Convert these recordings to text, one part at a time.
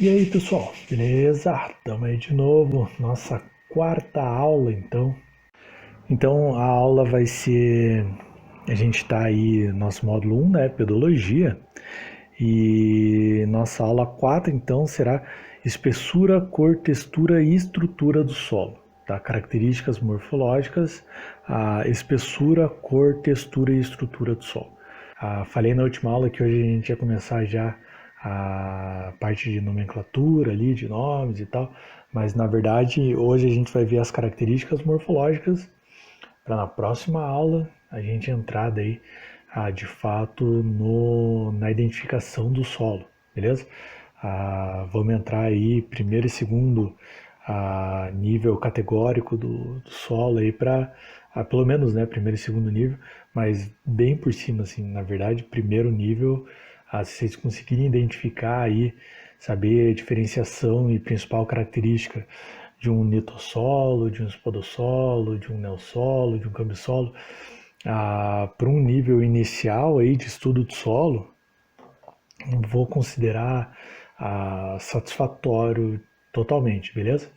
E aí, pessoal, beleza? Estamos aí de novo, nossa quarta aula, então. Então, a aula vai ser. A gente está aí, nosso módulo 1, né? Pedologia. E nossa aula 4, então, será espessura, cor, textura e estrutura do solo. Tá? Características morfológicas, a espessura, cor, textura e estrutura do solo. Falei na última aula que hoje a gente ia começar já a parte de nomenclatura ali, de nomes e tal, mas na verdade hoje a gente vai ver as características morfológicas para na próxima aula a gente entrar daí de fato na identificação do solo, beleza? Vamos entrar aí primeiro e segundo nível categórico do solo aí para pelo menos, né, primeiro e segundo nível, mas bem por cima, assim, na verdade, primeiro nível, se vocês conseguirem identificar aí, saber a diferenciação e principal característica de um nitossolo, de um espodossolo, de um neossolo, de um cambissolo, para um nível inicial aí de estudo do solo, vou considerar satisfatório totalmente, beleza?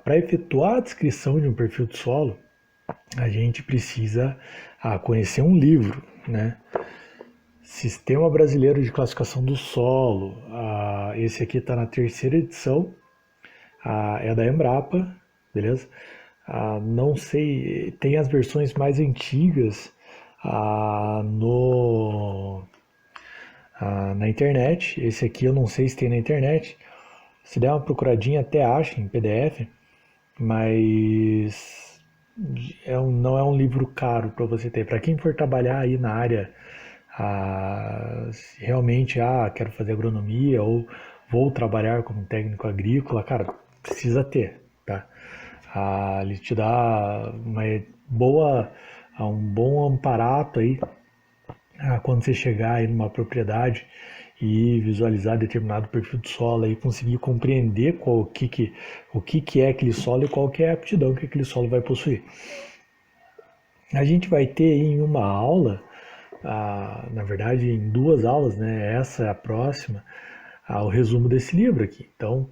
Para efetuar a descrição de um perfil de solo, a gente precisa conhecer um livro, né? Sistema Brasileiro de Classificação do Solo. Esse aqui está na terceira edição, é da Embrapa, beleza? Não sei, tem as versões mais antigas na internet. Esse aqui eu não sei se tem na internet. Se der uma procuradinha até acha em PDF, mas não é um livro caro para você ter. Para quem for trabalhar aí na área, se realmente quero fazer agronomia ou vou trabalhar como técnico agrícola, cara, precisa ter, tá? Ele te dá um bom amparato aí quando você chegar aí numa propriedade e visualizar determinado perfil de solo e conseguir compreender o que é aquele solo e qual que é a aptidão que aquele solo vai possuir. A gente vai ter aí em uma aula, na verdade em duas aulas, né? Essa é a próxima, o resumo desse livro aqui. Então,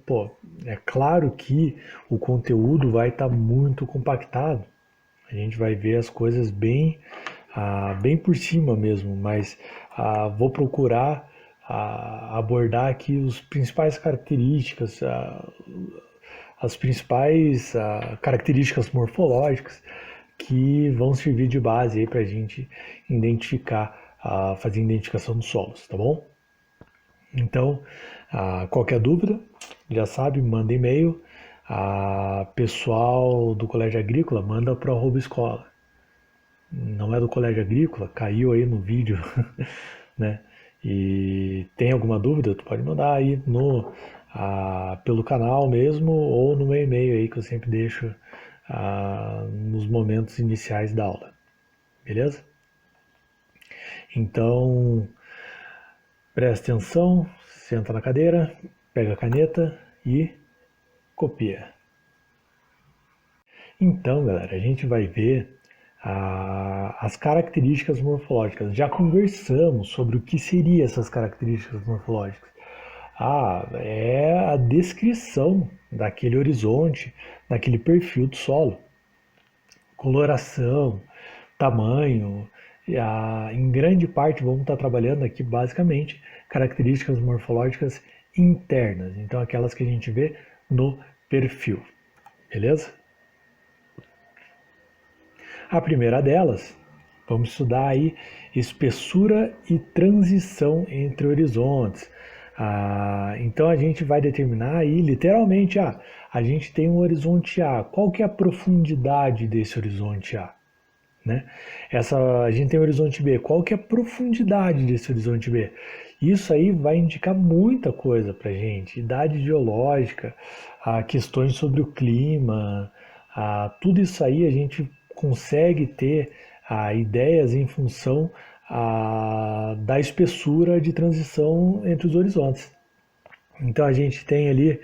é claro que o conteúdo vai estar muito compactado. A gente vai ver as coisas bem por cima mesmo, mas vou procurar abordar aqui as principais características, as principais características morfológicas que vão servir de base para a gente identificar, fazer identificação dos solos, tá bom? Então, qualquer dúvida, já sabe, manda e-mail. Pessoal do Colégio Agrícola, manda para o @escola. Não é do Colégio Agrícola, caiu aí no vídeo, né? E tem alguma dúvida, tu pode mandar aí pelo canal mesmo ou no meu e-mail aí que eu sempre deixo nos momentos iniciais da aula, beleza? Então, presta atenção, senta na cadeira, pega a caneta e copia. Então, galera, a gente vai ver as características morfológicas. Já conversamos sobre o que seriam essas características morfológicas. É a descrição daquele horizonte, daquele perfil do solo. Coloração, tamanho, em grande parte vamos estar trabalhando aqui basicamente características morfológicas internas, então aquelas que a gente vê no perfil, beleza? A primeira delas, vamos estudar aí espessura e transição entre horizontes. Então a gente vai determinar aí literalmente, a gente tem um horizonte A, qual que é a profundidade desse horizonte A? Né? A gente tem o horizonte B, qual que é a profundidade desse horizonte B? Isso aí vai indicar muita coisa para a gente, idade geológica, questões sobre o clima, tudo isso aí a gente consegue ter ideias em função da espessura de transição entre os horizontes. Então a gente tem ali,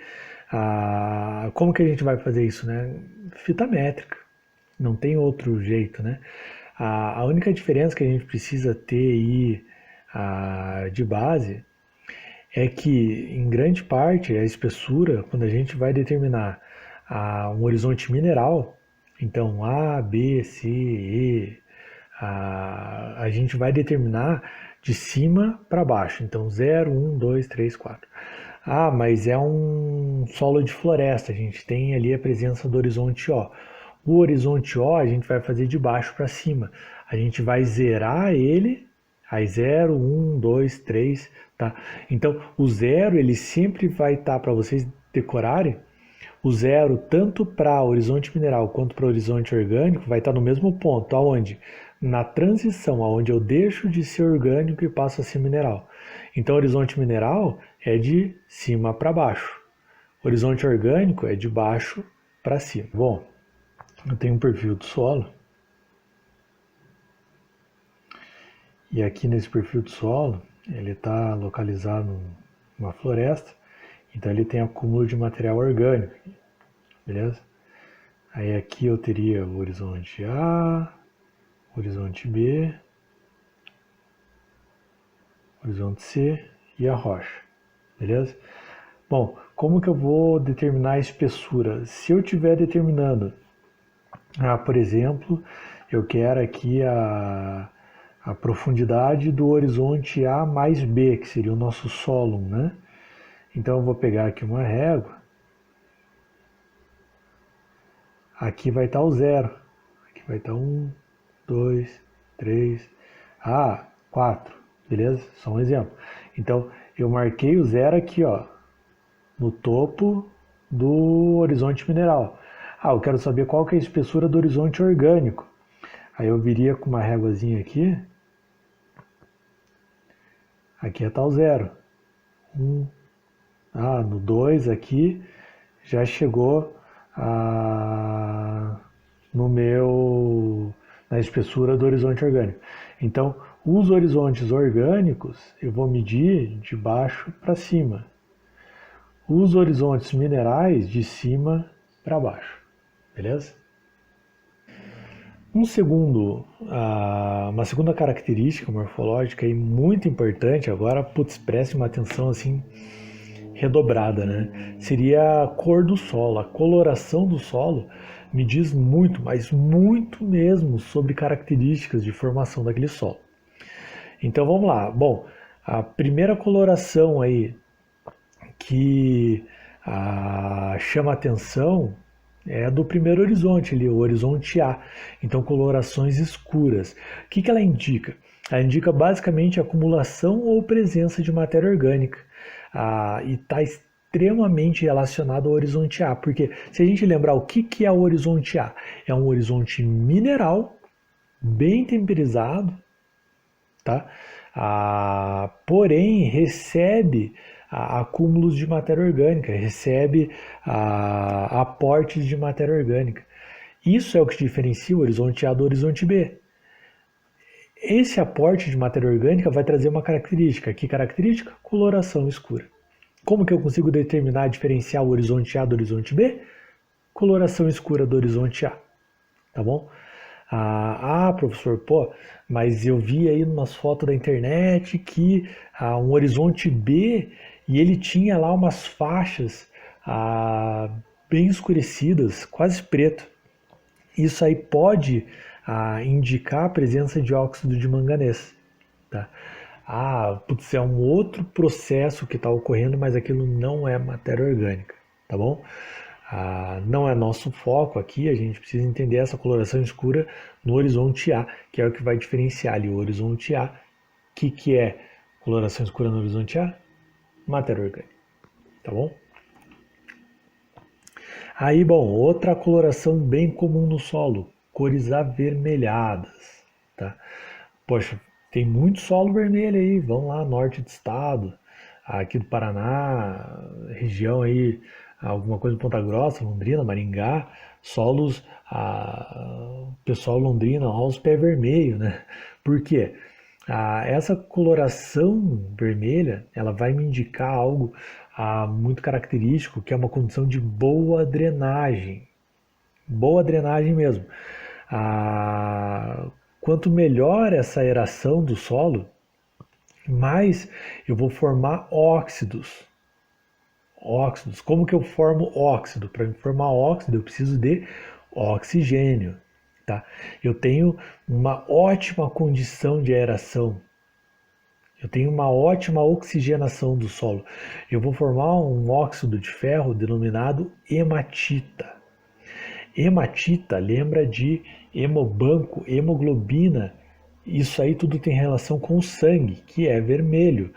como que a gente vai fazer isso, né? Fita métrica, não tem outro jeito, né? A única diferença que a gente precisa ter aí de base é que, em grande parte, a espessura, quando a gente vai determinar um horizonte mineral, então A, B, C, E, a gente vai determinar de cima para baixo. Então 0, 1, 2, 3, 4. Ah, mas é um solo de floresta, a gente tem ali a presença do horizonte O. O horizonte O a gente vai fazer de baixo para cima. A gente vai zerar ele, aí 0, 1, 2, 3, tá? Então o zero ele sempre vai estar, para vocês decorarem, o zero, tanto para horizonte mineral quanto para horizonte orgânico, vai estar no mesmo ponto, aonde? Na transição, aonde eu deixo de ser orgânico e passo a ser mineral. Então, horizonte mineral é de cima para baixo. Horizonte orgânico é de baixo para cima. Bom, eu tenho um perfil do solo. E aqui nesse perfil do solo, ele está localizado numa floresta. Então, ele tem acúmulo de material orgânico. Beleza? Aí aqui eu teria o horizonte A, horizonte B, horizonte C e a rocha, beleza? Bom, como que eu vou determinar a espessura? Se eu estiver determinando, por exemplo, eu quero aqui a profundidade do horizonte A mais B, que seria o nosso solo, né? Então eu vou pegar aqui uma régua, aqui vai estar o zero, aqui vai estar 1, 2, 3, 4, beleza? Só um exemplo. Então, eu marquei o zero aqui, ó, no topo do horizonte mineral. Eu quero saber qual que é a espessura do horizonte orgânico. Aí eu viria com uma réguazinha aqui. Aqui está o zero. No 2 aqui já chegou no meu na espessura do horizonte orgânico. Então, os horizontes orgânicos eu vou medir de baixo para cima. Os horizontes minerais de cima para baixo. Beleza? Uma segunda característica morfológica e muito importante agora, preste uma atenção assim redobrada, né? Seria a cor do solo. A coloração do solo me diz muito, mas muito mesmo sobre características de formação daquele solo. Então vamos lá. Bom, a primeira coloração aí que chama atenção é do primeiro horizonte ali, o horizonte A. Então, colorações escuras. O que ela indica? Ela indica basicamente acumulação ou presença de matéria orgânica. E está extremamente relacionado ao horizonte A, porque se a gente lembrar o que é o horizonte A, é um horizonte mineral, bem temperizado, tá? Porém, recebe acúmulos de matéria orgânica, recebe aportes de matéria orgânica. Isso é o que diferencia o horizonte A do horizonte B. Esse aporte de matéria orgânica vai trazer uma característica. Que característica? Coloração escura. Como que eu consigo determinar, diferenciar o horizonte A do horizonte B? Coloração escura do horizonte A. Tá bom? Professor, mas eu vi aí umas fotos da internet que um horizonte B e ele tinha lá umas faixas bem escurecidas, quase preto. Isso aí pode indicar a presença de óxido de manganês. Tá? É um outro processo que está ocorrendo, mas aquilo não é matéria orgânica, tá bom? Não é nosso foco aqui, a gente precisa entender essa coloração escura no horizonte A, que é o que vai diferenciar ali o horizonte A. O que é coloração escura no horizonte A? Matéria orgânica, tá bom? Aí, bom, outra coloração bem comum no solo, cores avermelhadas, tá? Poxa, tem muito solo vermelho aí, vão lá, norte do estado, aqui do Paraná, região aí, alguma coisa de Ponta Grossa, Londrina, Maringá, solos, pessoal Londrina, lá os pés vermelhos, né? Por quê? Essa coloração vermelha, ela vai me indicar algo muito característico, que é uma condição de boa drenagem mesmo. Quanto melhor essa aeração do solo, mas eu vou formar óxidos. Óxidos. Como que eu formo óxido? Para formar óxido eu preciso de oxigênio. Tá? Eu tenho uma ótima condição de aeração. Eu tenho uma ótima oxigenação do solo. Eu vou formar um óxido de ferro denominado hematita. Hematita lembra de hemobanco, hemoglobina. Isso aí tudo tem relação com o sangue, que é vermelho.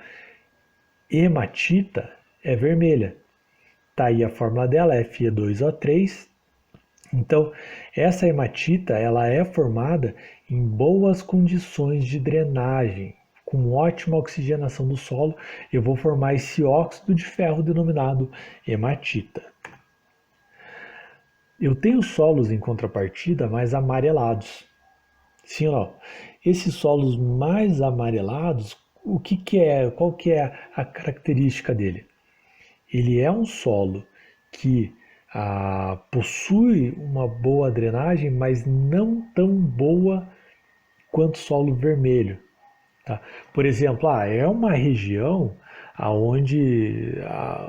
Hematita é vermelha. Tá aí a fórmula dela, Fe2O3. Então, essa hematita ela é formada em boas condições de drenagem, com ótima oxigenação do solo. Eu vou formar esse óxido de ferro denominado hematita. Eu tenho solos em contrapartida mais amarelados. Sim ou não? Esses solos mais amarelados, qual que é a característica dele? Ele é um solo que possui uma boa drenagem, mas não tão boa quanto solo vermelho. Tá? Por exemplo, é uma região onde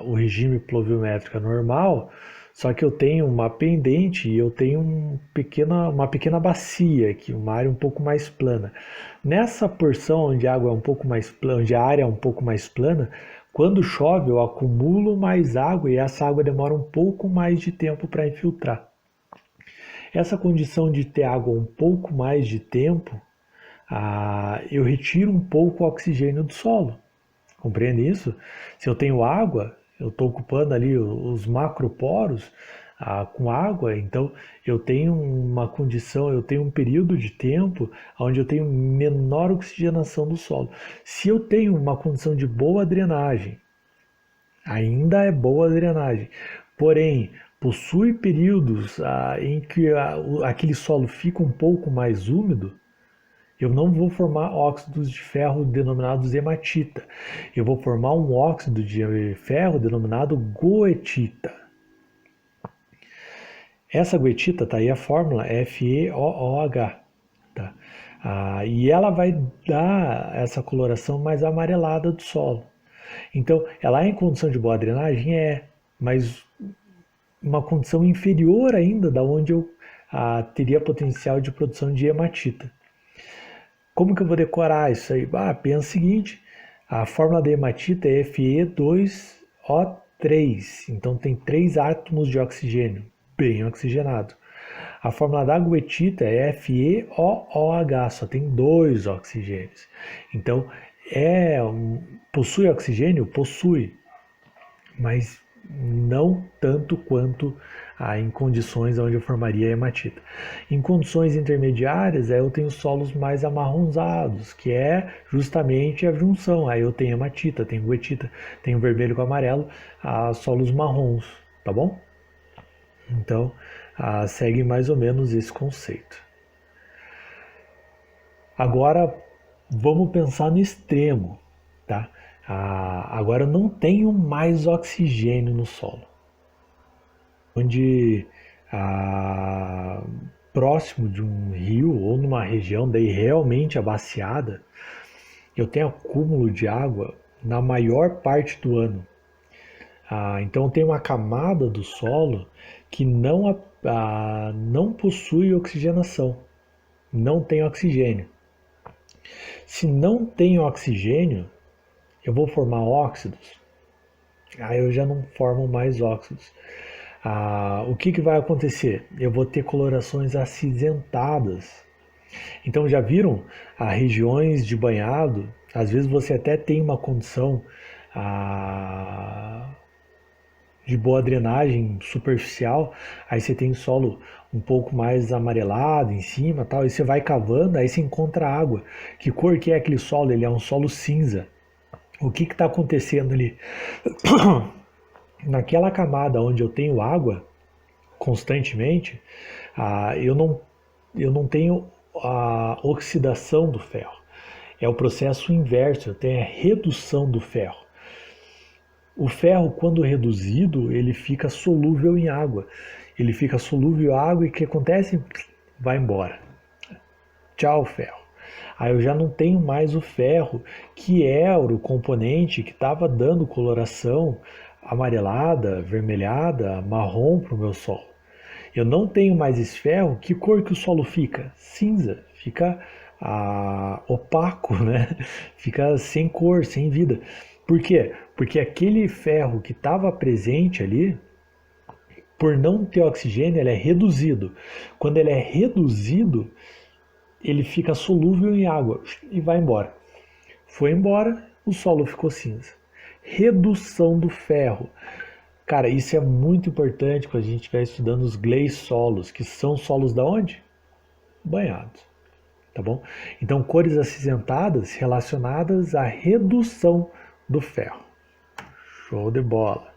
o regime pluviométrico é normal, só que eu tenho uma pendente e eu tenho uma pequena bacia, aqui, uma área um pouco mais plana. Nessa porção onde a água é um pouco mais plana, onde a área é um pouco mais plana, quando chove eu acumulo mais água e essa água demora um pouco mais de tempo para infiltrar. Essa condição de ter água um pouco mais de tempo, eu retiro um pouco o oxigênio do solo. Compreende isso? Se eu tenho água, eu estou ocupando ali os macroporos com água, então eu tenho uma condição, eu tenho um período de tempo onde eu tenho menor oxigenação do solo. Se eu tenho uma condição de boa drenagem, ainda é boa drenagem, porém possui períodos em que aquele solo fica um pouco mais úmido, eu não vou formar óxidos de ferro denominados hematita. Eu vou formar um óxido de ferro denominado goetita. Essa goetita, tá aí a fórmula FeOOH. Tá? E ela vai dar essa coloração mais amarelada do solo. Então, ela é em condição de boa drenagem? Mas uma condição inferior ainda da onde eu teria potencial de produção de hematita. Como que eu vou decorar isso aí? Pensa o seguinte, a fórmula da hematita é Fe2O3, então tem 3 átomos de oxigênio, bem oxigenado. A fórmula da goetita é FeOOH, só tem 2 oxigênios. Então, possui oxigênio? Possui, mas não tanto quanto em condições onde eu formaria hematita. Em condições intermediárias, eu tenho solos mais amarronzados, que é justamente a junção. Aí eu tenho hematita, tenho goetita, tenho vermelho com amarelo, solos marrons, tá bom? Então, segue mais ou menos esse conceito. Agora, vamos pensar no extremo, tá? Agora eu não tenho mais oxigênio no solo. Onde próximo de um rio ou numa região daí realmente abaciada, eu tenho acúmulo de água na maior parte do ano. Então tem uma camada do solo que não possui oxigenação, não tem oxigênio. Se não tem oxigênio, eu vou formar óxidos. Eu já não formo mais óxidos. O que vai acontecer? Eu vou ter colorações acinzentadas. Então já viram regiões de banhado? Às vezes você até tem uma condição de boa drenagem superficial, aí você tem solo um pouco mais amarelado em cima, tal, e você vai cavando, aí você encontra água. Que cor que é aquele solo? Ele é um solo cinza. O que está acontecendo ali? Naquela camada onde eu tenho água constantemente, eu não tenho a oxidação do ferro. É o processo inverso, eu tenho a redução do ferro. O ferro, quando reduzido, ele fica solúvel em água. Ele fica solúvel em água e o que acontece? Vai embora. Tchau, ferro. Aí eu já não tenho mais o ferro, que era o componente que estava dando coloração amarelada, avermelhada, marrom para o meu solo. Eu não tenho mais esse ferro, que cor que o solo fica? Cinza, fica opaco, né? Fica sem cor, sem vida. Por quê? Porque aquele ferro que estava presente ali, por não ter oxigênio, ele é reduzido. Quando ele é reduzido, ele fica solúvel em água e vai embora. Foi embora, o solo ficou cinza. Redução do ferro. Cara, isso é muito importante quando a gente estiver estudando os gleissolos, que são solos da onde? Banhados, tá bom? Então, cores acinzentadas relacionadas à redução do ferro. Show de bola.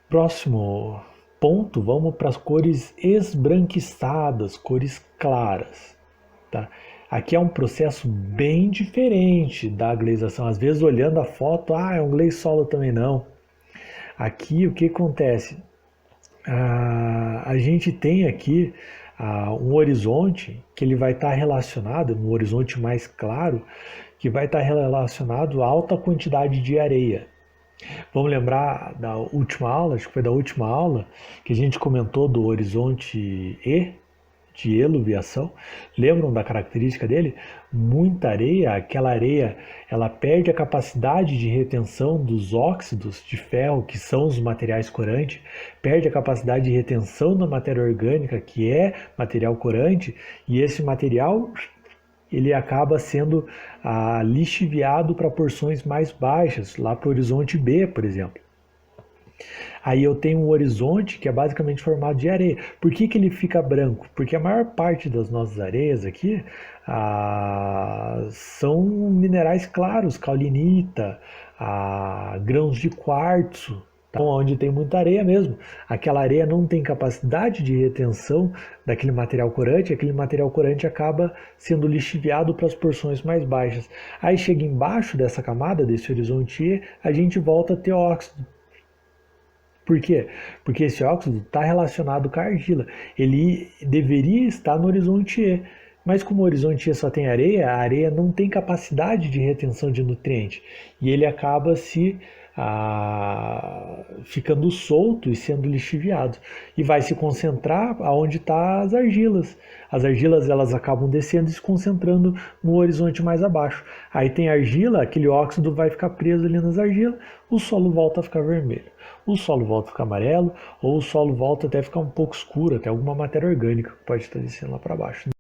Próximo ponto, vamos para as cores esbranquiçadas, cores claras, tá? Aqui é um processo bem diferente da gleisação. Às vezes, olhando a foto, é um gleissolo também não. Aqui, o que acontece? A gente tem aqui um horizonte que ele vai estar relacionado, um horizonte mais claro, que vai estar relacionado a alta quantidade de areia. Vamos lembrar da última aula, acho que foi da última aula, que a gente comentou do horizonte E, de eluviação. Lembram da característica dele? Muita areia, aquela areia, ela perde a capacidade de retenção dos óxidos de ferro, que são os materiais corantes, perde a capacidade de retenção da matéria orgânica, que é material corante, e esse material ele acaba sendo lixiviado para porções mais baixas, lá para o horizonte B, por exemplo. Aí eu tenho um horizonte que é basicamente formado de areia. Por que, que ele fica branco? Porque a maior parte das nossas areias aqui são minerais claros, caulinita, grãos de quartzo, então, onde tem muita areia mesmo. Aquela areia não tem capacidade de retenção daquele material corante, aquele material corante acaba sendo lixiviado para as porções mais baixas. Aí chega embaixo dessa camada, desse horizonte E, a gente volta a ter óxido. Por quê? Porque esse óxido está relacionado com a argila. Ele deveria estar no horizonte E, mas como o horizonte E só tem areia, a areia não tem capacidade de retenção de nutriente. E ele acaba ficando solto e sendo lixiviado. E vai se concentrar aonde estão as argilas. As argilas elas acabam descendo e se concentrando no horizonte mais abaixo. Aí tem argila, aquele óxido vai ficar preso ali nas argilas, o solo volta a ficar vermelho. O solo volta a ficar amarelo, ou o solo volta até ficar um pouco escuro, até alguma matéria orgânica que pode estar descendo lá para baixo.